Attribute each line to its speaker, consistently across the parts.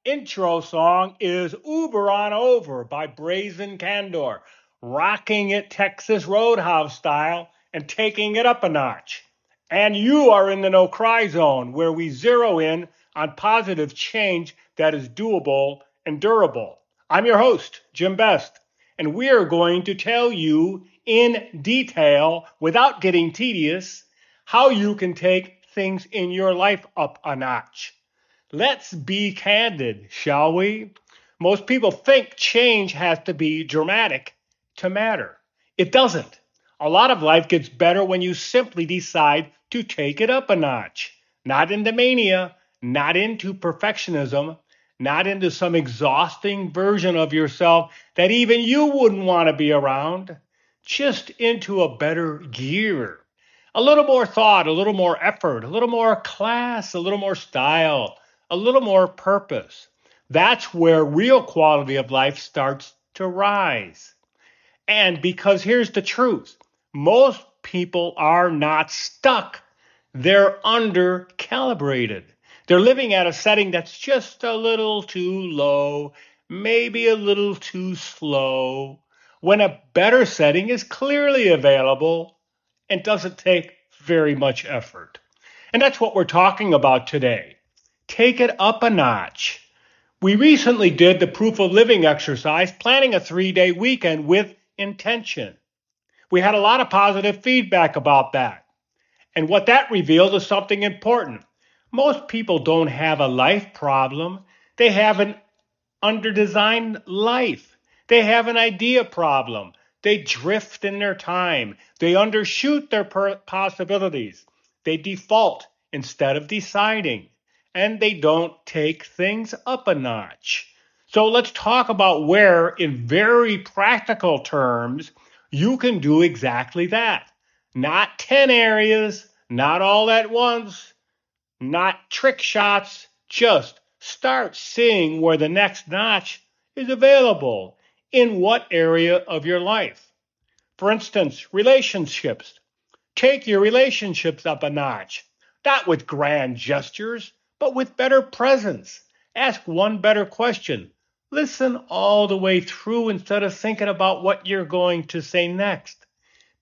Speaker 1: intro song is Uber on Over by Brazen Candor, rocking it Texas Roadhouse style and taking it up a notch. And you are in the no cry zone where we zero in on positive change that is doable and durable. I'm your host, Jim Best, and we are going to tell you in detail, without getting tedious, how you can take things in your life up a notch. Let's be candid, shall we? Most people think change has to be dramatic to matter. It doesn't. A lot of life gets better when you simply decide to take it up a notch. Not into mania, not into perfectionism, not into some exhausting version of yourself that even you wouldn't want to be around. Just into a better gear. A little more thought, a little more effort, a little more class, a little more style, a little more purpose. That's where real quality of life starts to rise. And because here's the truth, most people are not stuck. They're under calibrated. They're living at a setting that's just a little too low, maybe a little too slow, when a better setting is clearly available and doesn't take very much effort. And that's what we're talking about today. Take it up a notch. We recently did the proof of living exercise, planning a 3-day weekend with intention. We had a lot of positive feedback about that. And what that revealed is something important. Most people don't have a life problem. They have an underdesigned life. They have an idea problem. They drift in their time. They undershoot their possibilities. They default instead of deciding. And they don't take things up a notch. So let's talk about where, in very practical terms, you can do exactly that. Not 10 areas, not all at once, not trick shots, just start seeing where the next notch is available in what area of your life. For instance, relationships. Take your relationships up a notch, not with grand gestures, but with better presence. Ask one better question. Listen all the way through instead of thinking about what you're going to say next.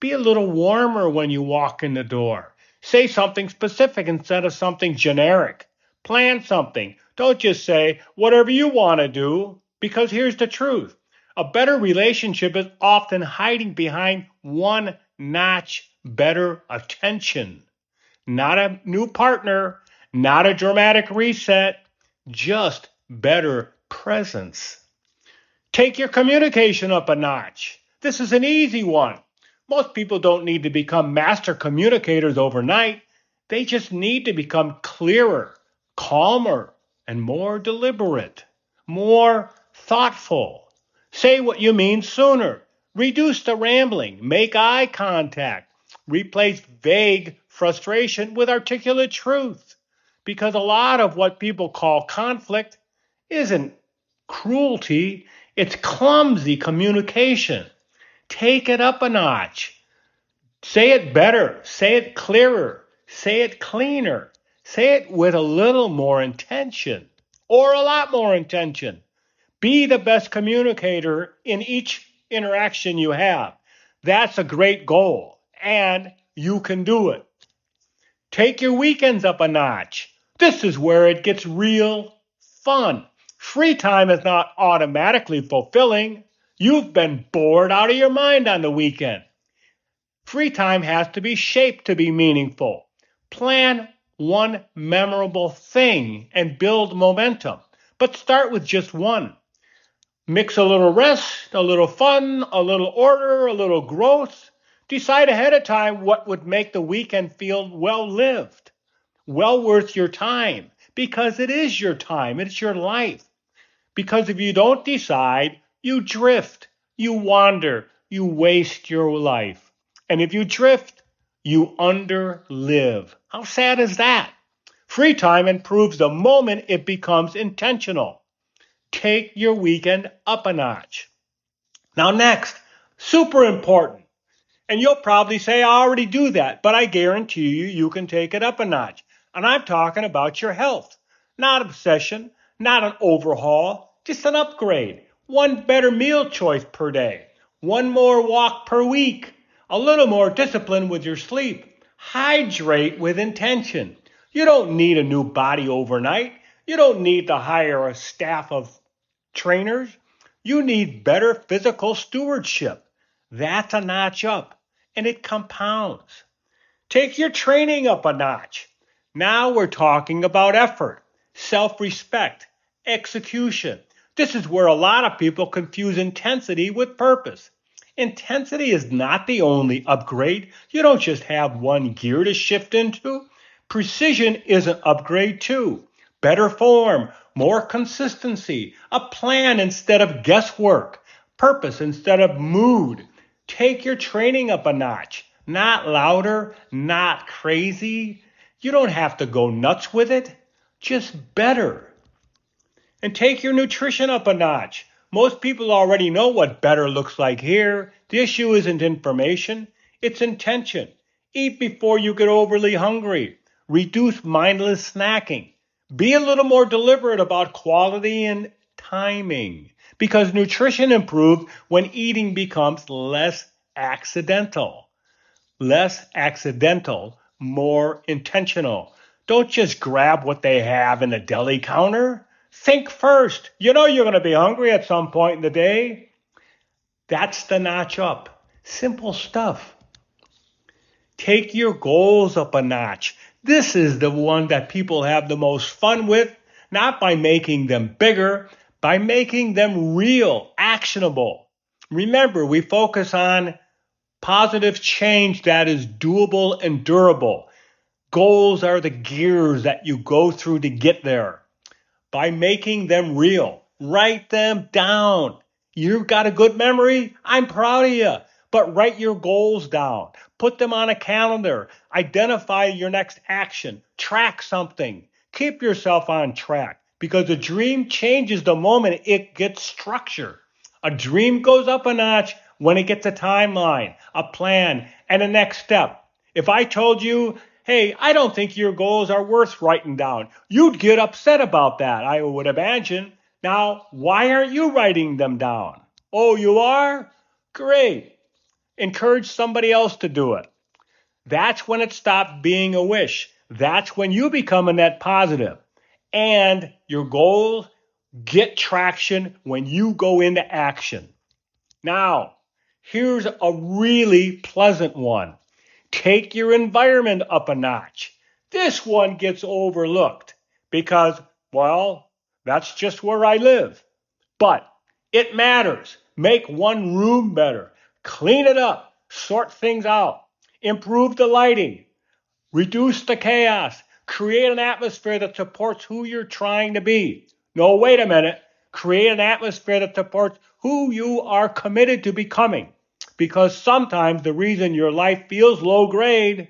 Speaker 1: Be a little warmer when you walk in the door. Say something specific instead of something generic. Plan something. Don't just say whatever you want to do, because here's the truth. A better relationship is often hiding behind one notch better attention. Not a new partner, not a dramatic reset, just better presence. Take your communication up a notch. This is an easy one. Most people don't need to become master communicators overnight. They just need to become clearer, calmer, and more deliberate, more thoughtful. Say what you mean sooner. Reduce the rambling. Make eye contact. Replace vague frustration with articulate truth. Because a lot of what people call conflict isn't cruelty, it's clumsy communication. Take it up a notch. Say it better. Say it clearer. Say it cleaner. Say it with a little more intention or a lot more intention. Be the best communicator in each interaction you have. That's a great goal, and you can do it. Take your weekends up a notch. This is where it gets real fun. Free time is not automatically fulfilling. You've been bored out of your mind on the weekend. Free time has to be shaped to be meaningful. Plan one memorable thing and build momentum, but start with just one. Mix a little rest, a little fun, a little order, a little growth. Decide ahead of time what would make the weekend feel well lived, well worth your time, because it is your time, it's your life. Because if you don't decide, you drift, you wander, you waste your life. And if you drift, you underlive. How sad is that? Free time improves the moment it becomes intentional. Take your weekend up a notch. Now, next, super important. And you'll probably say, I already do that, but I guarantee you, you can take it up a notch. And I'm talking about your health, not obsession, Not an overhaul, just an upgrade. One better meal choice per day. One more walk per week. A little more discipline with your sleep. Hydrate with intention. You don't need a new body overnight. You don't need to hire a staff of trainers. You need better physical stewardship. That's a notch up, and it compounds. Take your training up a notch. Now we're talking about effort, self-respect, execution. This is where a lot of people confuse intensity with purpose. Intensity is not the only upgrade. You don't just have one gear to shift into. Precision is an upgrade too. Better form, more consistency, a plan instead of guesswork, purpose instead of mood. Take your training up a notch. Not louder, not crazy. You don't have to go nuts with it, just better. And take your nutrition up a notch. Most people already know what better looks like here. The issue isn't information, it's intention. Eat before you get overly hungry. Reduce mindless snacking. Be a little more deliberate about quality and timing, because nutrition improves when eating becomes less accidental. Less accidental, more intentional. Don't just grab what they have in the deli counter. Think first. You know you're going to be hungry at some point in the day. That's the notch up. Simple stuff. Take your goals up a notch. This is the one that people have the most fun with, not by making them bigger, by making them real, actionable. Remember, we focus on positive change that is doable and durable. Goals are the gears that you go through to get there. By making them real, write them down. You've got a good memory? I'm proud of you. But write your goals down. Put them on a calendar. Identify your next action. Track something. Keep yourself on track, because a dream changes the moment it gets structure. A dream goes up a notch when it gets a timeline, a plan, and a next step. If I told you, hey, I don't think your goals are worth writing down, you'd get upset about that, I would imagine. Now, why aren't you writing them down? Oh, you are? Great. Encourage somebody else to do it. That's when it stops being a wish. That's when you become a net positive. And your goals get traction when you go into action. Now, here's a really pleasant one. Take your environment up a notch. This one gets overlooked because, well, that's just where I live. But it matters. Make one room better. Clean it up. Sort things out. Improve the lighting. Reduce the chaos. Create an atmosphere that supports who you're trying to be. No, wait a minute. Create an atmosphere that supports who you are committed to becoming. Because sometimes the reason your life feels low grade,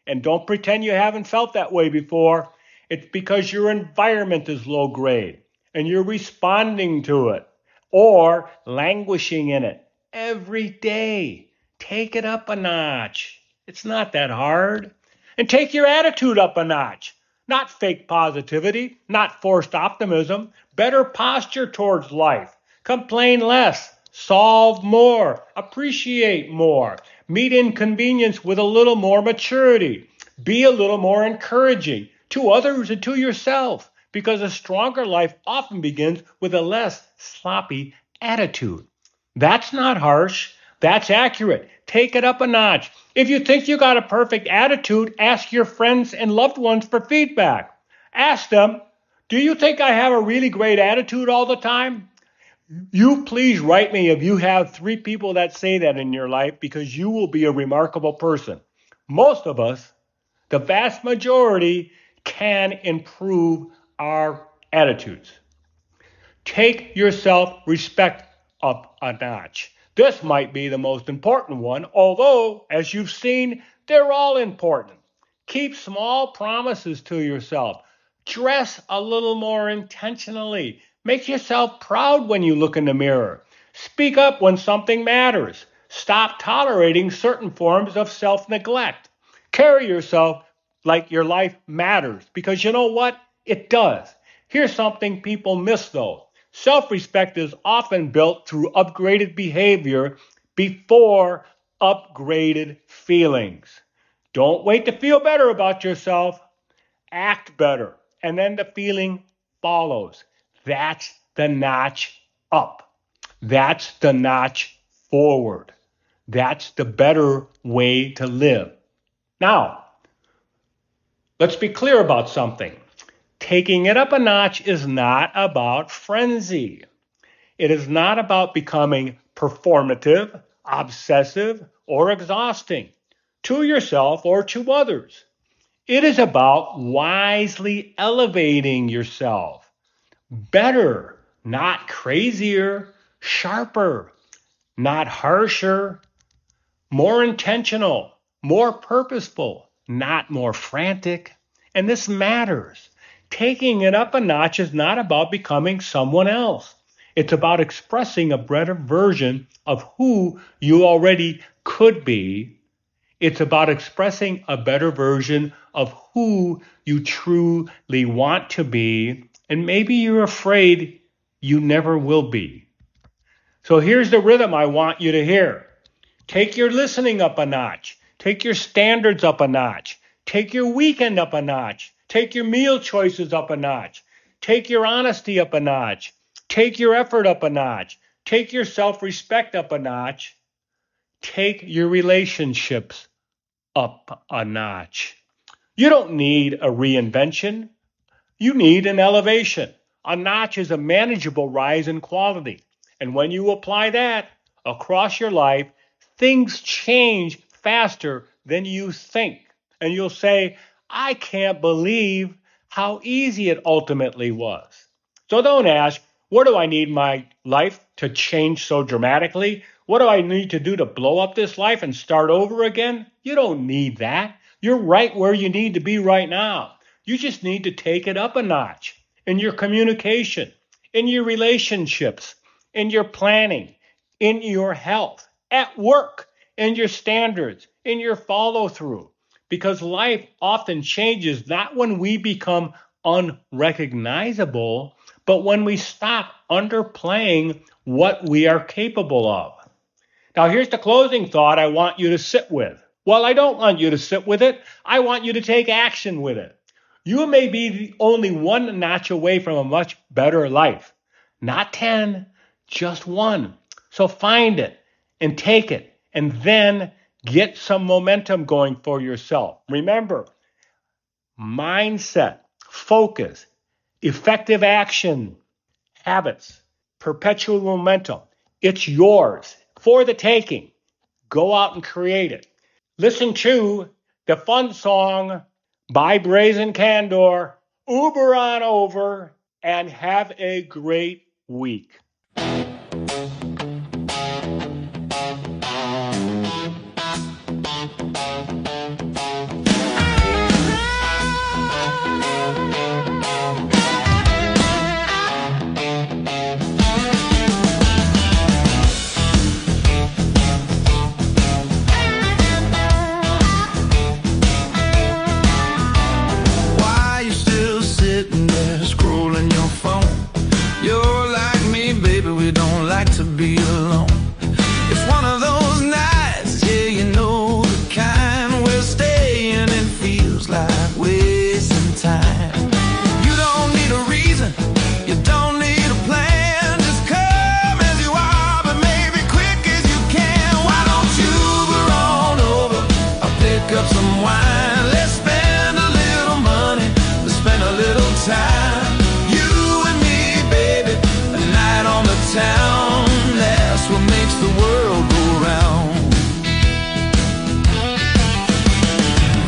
Speaker 1: and don't pretend you haven't felt that way before, it's because your environment is low grade and you're responding to it or languishing in it every day. Take it up a notch. It's not that hard. And take your attitude up a notch. Not fake positivity, not forced optimism, better posture towards life. Complain less, solve more, appreciate more, meet inconvenience with a little more maturity, be a little more encouraging to others and to yourself, because a stronger life often begins with a less sloppy attitude. That's not harsh. That's accurate. Take it up a notch. If you think you got a perfect attitude, ask your friends and loved ones for feedback. Ask them, do you think I have a really great attitude all the time? You please write me if you have 3 people that say that in your life, because you will be a remarkable person. Most of us, the vast majority, can improve our attitudes. Take your self-respect up a notch. This might be the most important one, although, as you've seen, they're all important. Keep small promises to yourself. Dress a little more intentionally. Make yourself proud when you look in the mirror. Speak up when something matters. Stop tolerating certain forms of self-neglect. Carry yourself like your life matters, because you know what? It does. Here's something people miss though. Self-respect is often built through upgraded behavior before upgraded feelings. Don't wait to feel better about yourself. Act better. And then the feeling follows. That's the notch up. That's the notch forward. That's the better way to live. Now, let's be clear about something. Taking it up a notch is not about frenzy. It is not about becoming performative, obsessive, or exhausting to yourself or to others. It is about wisely elevating yourself. Better, not crazier, sharper, not harsher, more intentional, more purposeful, not more frantic. And this matters. Taking it up a notch is not about becoming someone else. It's about expressing a better version of who you already could be. It's about expressing a better version of who you truly want to be, and maybe you're afraid you never will be. So here's the rhythm I want you to hear. Take your listening up a notch. Take your standards up a notch. Take your weekend up a notch. Take your meal choices up a notch. Take your honesty up a notch. Take your effort up a notch. Take your self-respect up a notch. Take your relationships up a notch. You don't need a reinvention. You need an elevation. A notch is a manageable rise in quality. And when you apply that across your life, things change faster than you think. And you'll say, I can't believe how easy it ultimately was. So don't ask, what do I need my life to change so dramatically? What do I need to do to blow up this life and start over again? You don't need that. You're right where you need to be right now. You just need to take it up a notch in your communication, in your relationships, in your planning, in your health, at work, in your standards, in your follow through. Because life often changes not when we become unrecognizable, but when we stop underplaying what we are capable of. Now, here's the closing thought I want you to sit with. Well, I don't want you to sit with it. I want you to take action with it. You may be only one notch away from a much better life. Not 10, just one. So find it and take it and then get some momentum going for yourself. Remember, mindset, focus, effective action, habits, perpetual momentum. It's yours for the taking. Go out and create it. Listen to the fun song by Brazen Candor, Uber on over, and have a great week.
Speaker 2: To be alone. It's one of those nights, yeah, you know the kind where staying it feels like wasting time. You don't need a reason, you don't need a plan. Just come as you are, but maybe quick as you can. Why don't you Uber on over? I'll pick up some wine. Let's spend a little money, let's spend a little time. You and me, baby, a night on the town. What makes the world go round.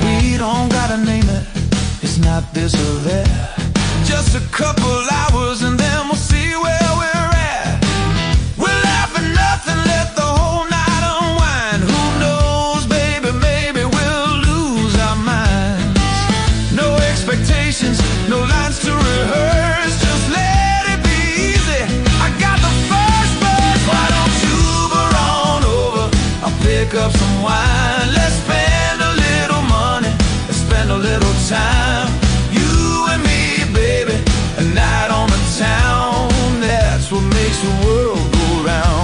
Speaker 2: We don't gotta name it, it's not this or that. Just a couple hours and then we'll see where we're at. We'll laugh at nothing, let the whole night unwind. Who knows, baby, maybe we'll lose our minds. No expectations, no lines to rehearse. Just let it be easy. I got the first verse. Why don't you Uber on over? I'll pick up some wine. Let's spend a little money, let's spend a little time. You and me, baby, and I the world go round.